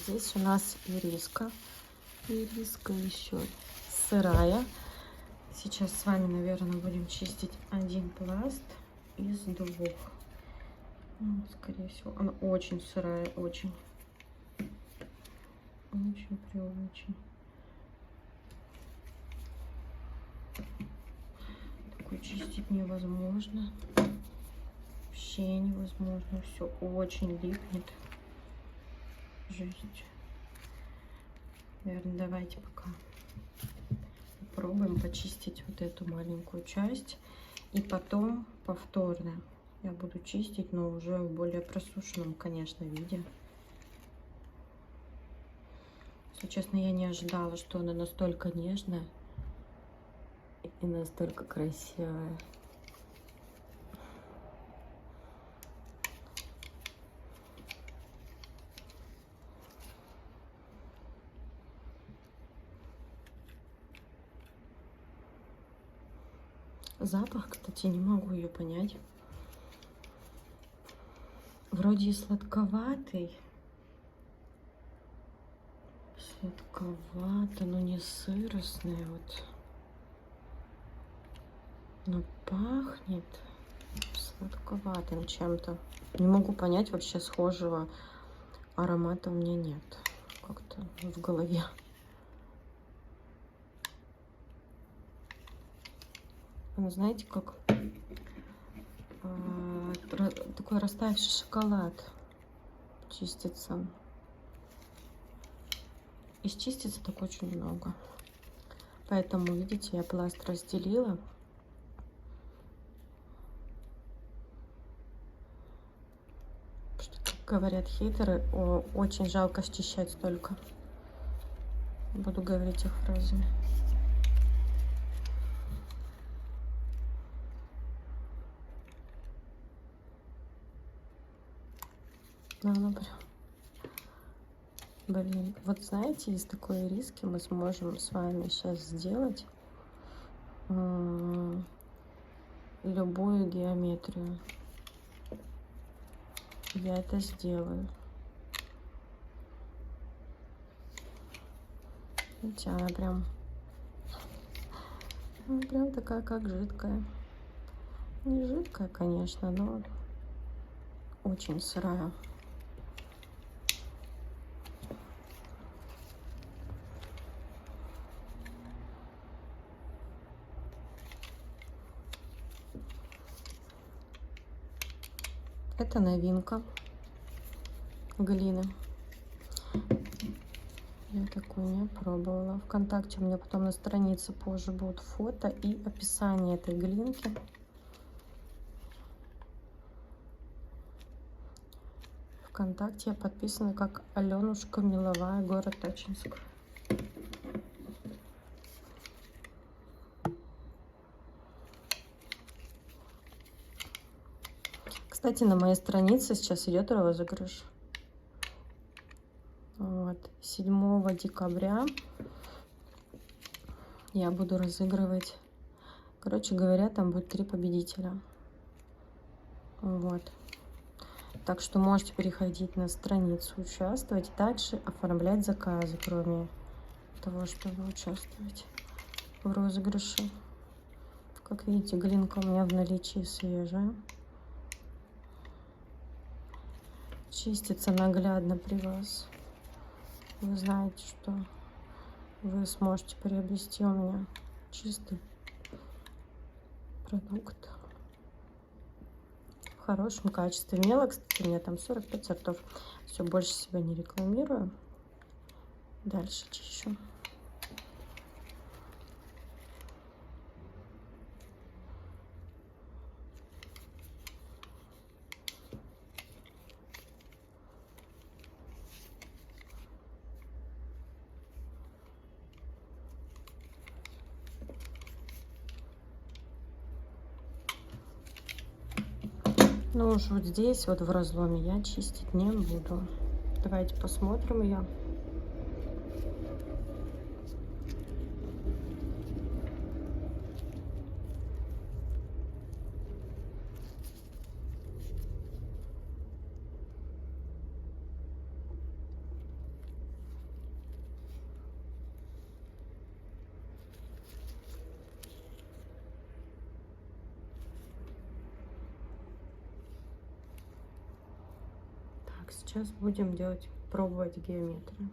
Здесь у нас ириска. Ириска еще сырая. Сейчас с вами, наверное, будем чистить один пласт из двух. Ну, скорее всего, она очень сырая, очень при очень. Такой чистить невозможно. Вообще невозможно. Все очень липнет. Жесть. Наверное, давайте пока попробуем почистить вот эту маленькую часть. И потом повторно я буду чистить, но уже в более просушенном, конечно, виде. Если честно, я не ожидала, что она настолько нежная и настолько красивая. Запах, кстати, не могу ее понять. Вроде и сладковатый. Сладковато, но не сыростный вот. Но пахнет сладковатым чем-то. Не могу понять, вообще схожего аромата у меня нет. Как-то в голове. Знаете, как такой растаявший шоколад чистится. И чистится так очень много. Поэтому, видите, я пласт разделила. Что, как говорят хейтеры, очень жалко счищать столько. Буду говорить их фразами. Ну, прям. Блин, вот знаете, из такой ириски мы сможем с вами сейчас сделать любую геометрию. Я это сделаю. Видите, она прям такая, как жидкая. Не жидкая, конечно, но очень сырая. Это новинка глины. Я такую не пробовала. ВКонтакте у меня потом на странице позже будут фото и описание этой глинки. ВКонтакте я подписана как Аленушка Меловая, город Ачинск. Кстати, на моей странице сейчас идет розыгрыш. Вот, 7 декабря я буду разыгрывать. Короче говоря, там будет 3 победителя. Вот. Так что можете переходить на страницу, участвовать, дальше оформлять заказы, кроме того, чтобы участвовать в розыгрыше. Как видите, глинка у меня в наличии свежая. Чистится наглядно при вас. Вы знаете, что вы сможете приобрести у меня чистый продукт в хорошем качестве. Мело, кстати, у меня там 45 сортов. Все, больше себя не рекламирую. Дальше чищу. Ну уж вот здесь, вот в разломе, я чистить не буду. Давайте посмотрим ее. Так, сейчас будем делать, пробовать геометрию.